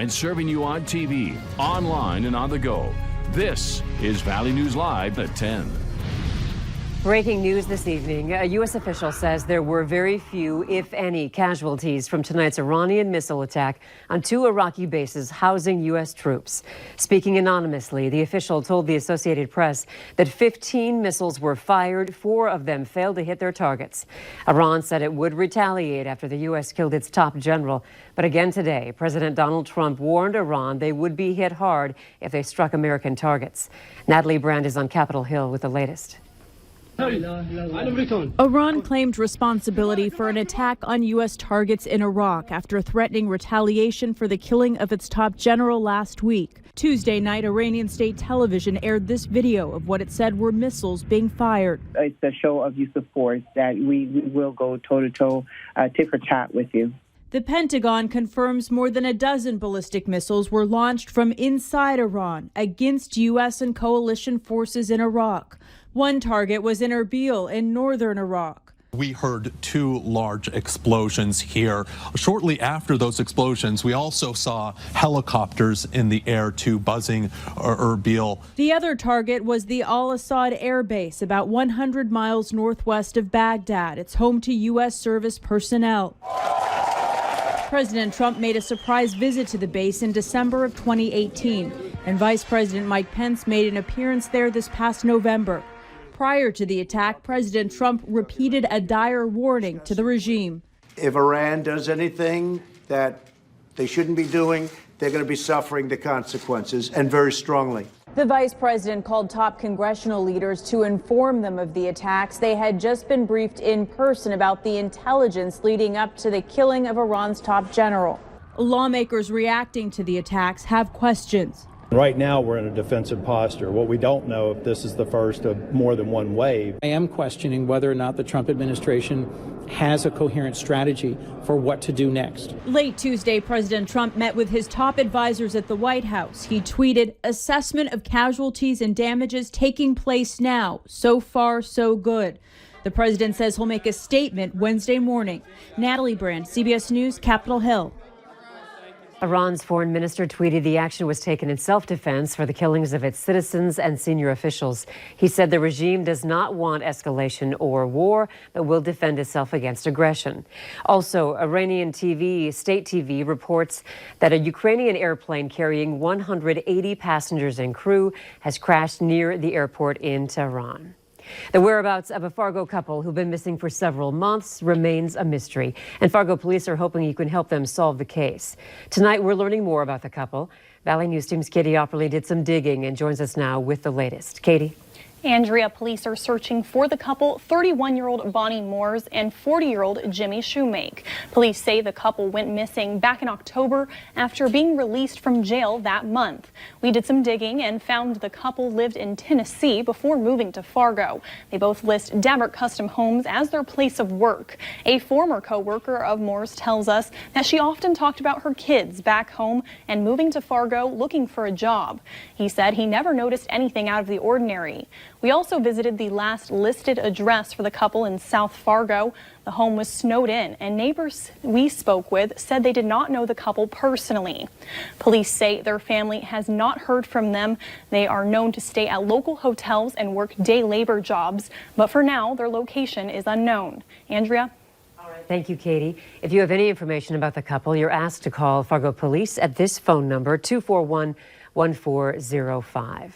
And serving you on TV, online, and on the go. This is Valley News Live at 10. Breaking news this evening. A U.S. official says there were very few, if any, casualties from tonight's Iranian missile attack on 2 Iraqi bases housing U.S. troops. Speaking anonymously, the official told the Associated Press that 15 missiles were fired. 4 of them failed to hit their targets. Iran said it would retaliate after the U.S. killed its top general. But again today, President Donald Trump warned Iran they would be hit hard if they struck American targets. Natalie Brand is on Capitol Hill with the latest. Iran claimed responsibility for an attack on U.S. targets in Iraq after threatening retaliation for the killing of its top general last week. Tuesday night, Iranian state television aired this video of what it said were missiles being fired. It's a show of use of force that we will go toe-to-toe, tit for tat with you. The Pentagon confirms more than a dozen ballistic missiles were launched from inside Iran against U.S. and coalition forces in Iraq. One target was in Erbil in northern Iraq. We heard 2 large explosions here. Shortly after those explosions, we also saw helicopters in the air too, buzzing Erbil. The other target was the Al-Assad Air Base, about 100 miles northwest of Baghdad. It's home to U.S. service personnel. President Trump made a surprise visit to the base in December of 2018, and Vice President Mike Pence made an appearance there this past November. Prior to the attack, President Trump repeated a dire warning to the regime. If Iran does anything that they shouldn't be doing, they're going to be suffering the consequences, and very strongly. The vice president called top congressional leaders to inform them of the attacks. They had just been briefed in person about the intelligence leading up to the killing of Iran's top general. Lawmakers reacting to the attacks have questions. Right now, we're in a defensive posture. What we don't know if this is the first of more than one wave. I am questioning whether or not the Trump administration has a coherent strategy for what to do next. Late Tuesday, President Trump met with his top advisors at the White House. He tweeted, "Assessment of casualties and damages taking place now. So far, so good." The president says he'll make a statement Wednesday morning. Natalie Brand, CBS News, Capitol Hill. Iran's foreign minister tweeted the action was taken in self-defense for the killings of its citizens and senior officials. He said the regime does not want escalation or war, but will defend itself against aggression. Also, Iranian state TV reports that a Ukrainian airplane carrying 180 passengers and crew has crashed near the airport in Tehran. The whereabouts of a Fargo couple who've been missing for several months remains a mystery, and Fargo police are hoping you can help them solve the case. Tonight, we're learning more about the couple. Valley News Team's Katie Opperly did some digging and joins us now with the latest. Katie. Andrea, police are searching for the couple, 31-year-old Bonnie Moores and 40-year-old Jimmy Shoemake. Police say the couple went missing back in October after being released from jail that month. We did some digging and found the couple lived in Tennessee before moving to Fargo. They both list Dabbert Custom Homes as their place of work. A former co-worker of Moores tells us that she often talked about her kids back home and moving to Fargo looking for a job. He said he never noticed anything out of the ordinary. We also visited the last listed address for the couple in South Fargo. The home was snowed in, and neighbors we spoke with said they did not know the couple personally. Police say their family has not heard from them. They are known to stay at local hotels and work day labor jobs, but for now, their location is unknown. Andrea? All right. Thank you, Katie. If you have any information about the couple, you're asked to call Fargo Police at this phone number, 241-1405.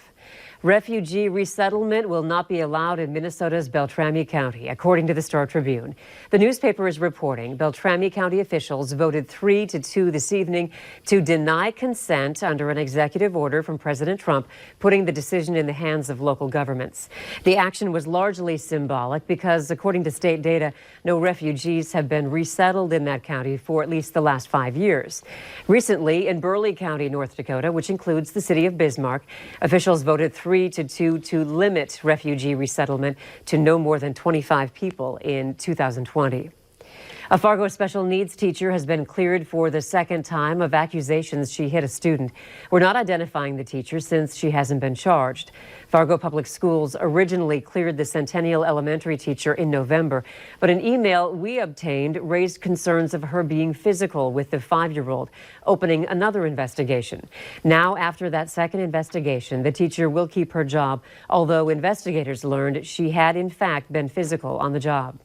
Refugee resettlement will not be allowed in Minnesota's Beltrami County, according to the Star Tribune. The newspaper is reporting Beltrami County officials voted 3-2 this evening to deny consent under an executive order from President Trump, putting the decision in the hands of local governments. The action was largely symbolic because, according to state data, no refugees have been resettled in that county for at least the last 5 years. Recently, in Burleigh County, North Dakota, which includes the city of Bismarck, officials voted 3-2 to limit refugee resettlement to no more than 25 people in 2020. A Fargo special needs teacher has been cleared for the second time of accusations she hit a student. We're not identifying the teacher since she hasn't been charged. Fargo Public Schools originally cleared the Centennial Elementary teacher in November, but an email we obtained raised concerns of her being physical with the 5-year-old, opening another investigation. Now, after that second investigation, the teacher will keep her job, although investigators learned she had in fact been physical on the job.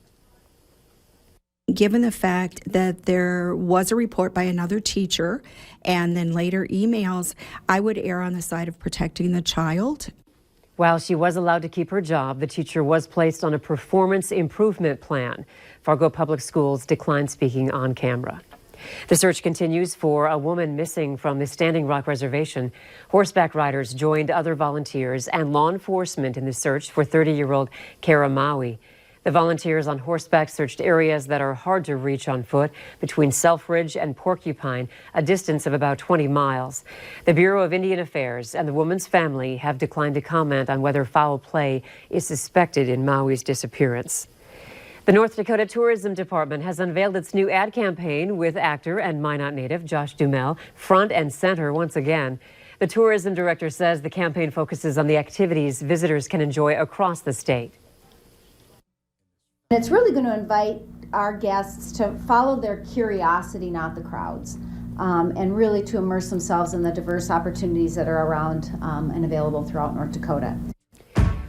Given the fact that there was a report by another teacher and then later emails, I would err on the side of protecting the child. While she was allowed to keep her job, the teacher was placed on a performance improvement plan. Fargo Public Schools declined speaking on camera. The search continues for a woman missing from the Standing Rock Reservation. Horseback riders joined other volunteers and law enforcement in the search for 30-year-old Kara Maui. The volunteers on horseback searched areas that are hard to reach on foot between Selfridge and Porcupine, a distance of about 20 miles. The Bureau of Indian Affairs and the woman's family have declined to comment on whether foul play is suspected in Maui's disappearance. The North Dakota Tourism Department has unveiled its new ad campaign with actor and Minot native Josh Duhamel front and center once again. The tourism director says the campaign focuses on the activities visitors can enjoy across the state. It's really going to invite our guests to follow their curiosity, not the crowds, and really to immerse themselves in the diverse opportunities that are around and available throughout North Dakota.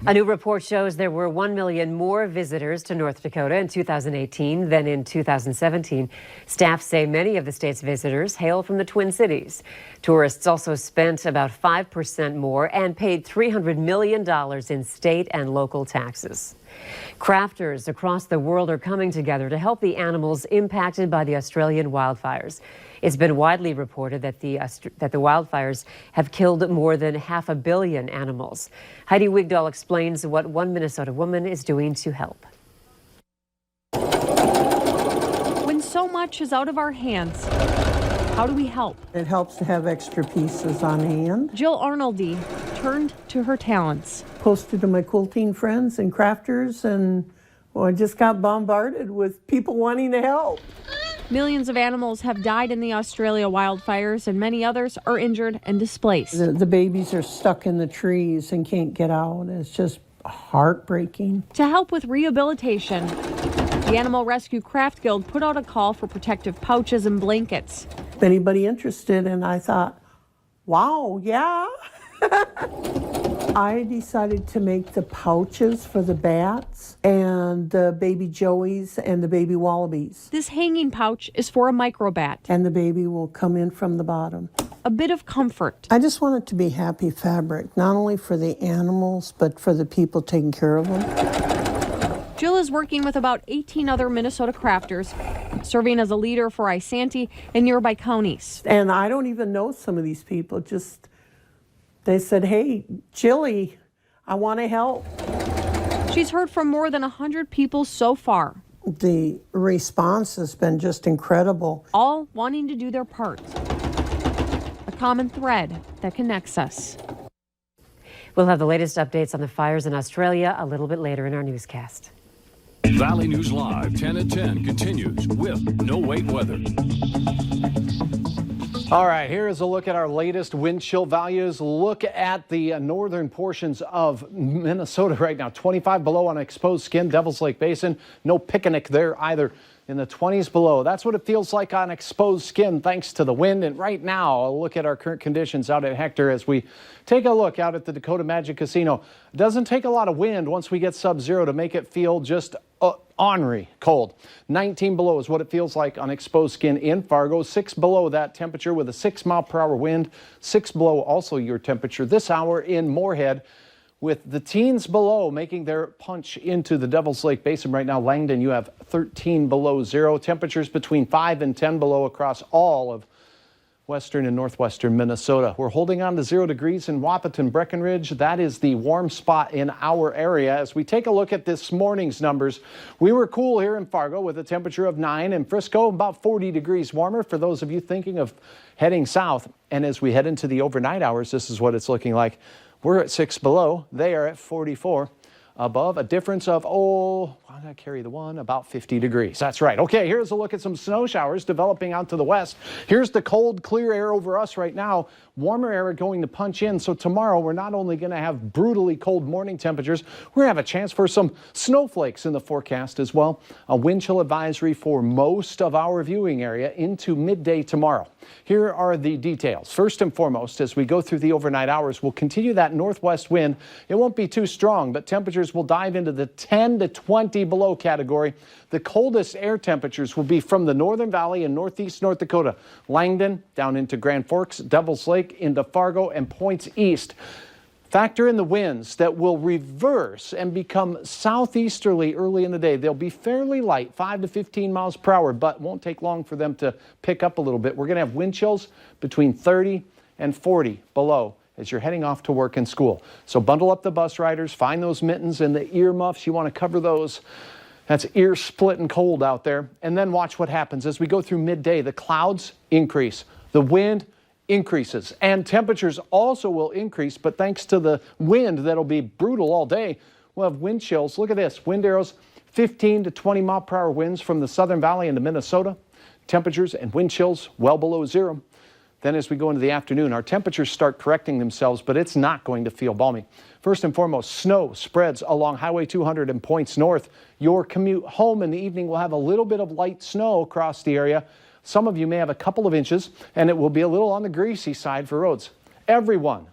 A new report shows there were 1 million more visitors to North Dakota in 2018 than in 2017. Staff say many of the state's visitors hail from the Twin Cities. Tourists also spent about 5% more and paid $300 million in state and local taxes. Crafters across the world are coming together to help the animals impacted by the Australian wildfires. It's been widely reported that the wildfires have killed more than 500 million animals. Heidi Wigdahl explains what one Minnesota woman is doing to help. When so much is out of our hands, how do we help? It helps to have extra pieces on hand. Jill Arnoldy turned to her talents. Posted to my quilting friends and crafters, and I just got bombarded with people wanting to help. Millions of animals have died in the Australia wildfires, and many others are injured and displaced. The babies are stuck in the trees and can't get out. It's just heartbreaking. To help with rehabilitation, the Animal Rescue Craft Guild put out a call for protective pouches and blankets. Anybody interested? And I thought, wow, yeah. I decided to make the pouches for the bats and the baby joeys and the baby wallabies. This hanging pouch is for a microbat. And the baby will come in from the bottom. A bit of comfort. I just want it to be happy fabric, not only for the animals, but for the people taking care of them. Jill is working with about 18 other Minnesota crafters, serving as a leader for Isanti and nearby counties. And I don't even know some of these people, just they said, hey, Jilly, I want to help. She's heard from more than 100 people so far. The response has been just incredible. All wanting to do their part. A common thread that connects us. We'll have the latest updates on the fires in Australia a little bit later in our newscast. Valley News Live 10 at 10 continues with No Wait Weather. All right, here is a look at our latest wind chill values. Look at the northern portions of Minnesota right now. 25 below on exposed skin, Devil's Lake Basin. No picnic there either. In the 20s below. That's what it feels like on exposed skin thanks to the wind. And right now, a look at our current conditions out at Hector as we take a look out at the Dakota Magic Casino. It doesn't take a lot of wind once we get sub-zero to make it feel just ornery cold. 19 below is what it feels like on exposed skin in Fargo. 6 below that temperature with a 6-mile-per-hour wind. 6 below also your temperature this hour in Moorhead, with the teens below making their punch into the Devil's Lake Basin right now. Langdon, you have 13 below zero. Temperatures between 5 and 10 below across all of western and northwestern Minnesota. We're holding on to 0 degrees in Wahpeton, Breckenridge. That is the warm spot in our area. As we take a look at this morning's numbers, we were cool here in Fargo with a temperature of 9, and Frisco about 40 degrees warmer for those of you thinking of heading south. And as we head into the overnight hours, this is what it's looking like. We're at 6 below. They are at 44. above, a difference of, why did I carry the one? About 50 degrees. That's right. Okay, here's a look at some snow showers developing out to the west. Here's the cold, clear air over us right now. Warmer air going to punch in. So tomorrow, we're not only going to have brutally cold morning temperatures, we're going to have a chance for some snowflakes in the forecast as well. A wind chill advisory for most of our viewing area into midday tomorrow. Here are the details. First and foremost, as we go through the overnight hours, we'll continue that northwest wind. It won't be too strong, but temperatures will dive into the 10 to 20 below category. The coldest air temperatures will be from the Northern Valley and northeast North Dakota, Langdon down into Grand Forks, Devils Lake into Fargo and points east. Factor in the winds that will reverse and become southeasterly early in the day. They'll be fairly light, 5 to 15 miles per hour, but won't take long for them to pick up a little bit. We're going to have wind chills between 30 and 40 below as you're heading off to work and school. So bundle up the bus riders, find those mittens and the ear muffs. You want to cover those. That's ear splitting cold out there. And then watch what happens as we go through midday. The clouds increase, the wind increases, and temperatures also will increase, but thanks to the wind that'll be brutal all day, we'll have wind chills. Look at this, wind arrows, 15 to 20 mile per hour winds from the Southern Valley into Minnesota. Temperatures and wind chills well below zero. Then as we go into the afternoon, our temperatures start correcting themselves, but it's not going to feel balmy. First and foremost, snow spreads along Highway 200 and points north. Your commute home in the evening will have a little bit of light snow across the area. Some of you may have a couple of inches, and it will be a little on the greasy side for roads. Everyone,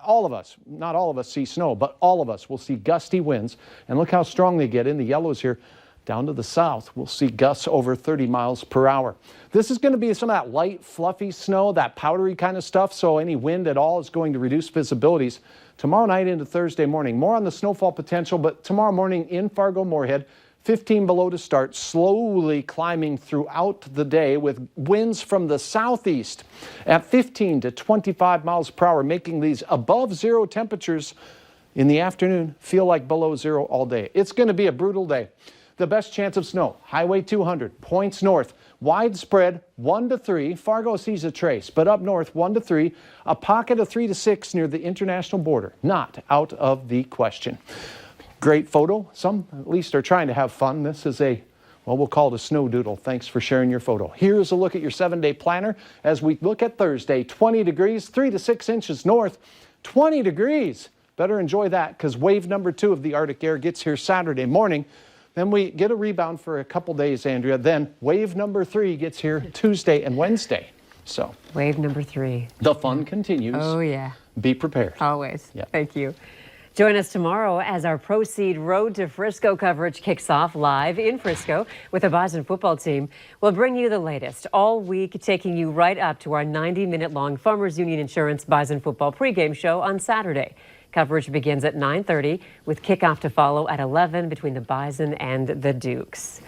all of us, not all of us see snow, but all of us will see gusty winds. And look how strong they get in the yellows here. Down to the south, we'll see gusts over 30 miles per hour. This is going to be some of that light, fluffy snow, that powdery kind of stuff, so any wind at all is going to reduce visibilities. Tomorrow night into Thursday morning, more on the snowfall potential, but tomorrow morning in Fargo-Moorhead, 15 below to start, slowly climbing throughout the day with winds from the southeast at 15 to 25 miles per hour, making these above zero temperatures in the afternoon feel like below zero all day. It's going to be a brutal day. The best chance of snow, Highway 200, points north, widespread 1 to 3. Fargo sees a trace, but up north 1 to 3, a pocket of 3 to 6 near the international border, not out of the question. Great photo. Some at least are trying to have fun. This is we'll call it a snow doodle. Thanks for sharing your photo. Here's a look at your 7-day planner as we look at Thursday. 20 degrees, 3 to 6 inches north, 20 degrees. Better enjoy that because wave number 2 of the Arctic air gets here Saturday morning. Then we get a rebound for a couple days, Andrea. Then wave number 3 gets here Tuesday and Wednesday. So wave number 3. The fun continues. Oh, yeah. Be prepared. Always. Yeah. Thank you. Join us tomorrow as our Proceed Road to Frisco coverage kicks off live in Frisco with the Bison football team. We'll bring you the latest all week, taking you right up to our 90-minute-long Farmers Union Insurance Bison football pregame show on Saturday. Coverage begins at 9:30 with kickoff to follow at 11 between the Bison and the Dukes.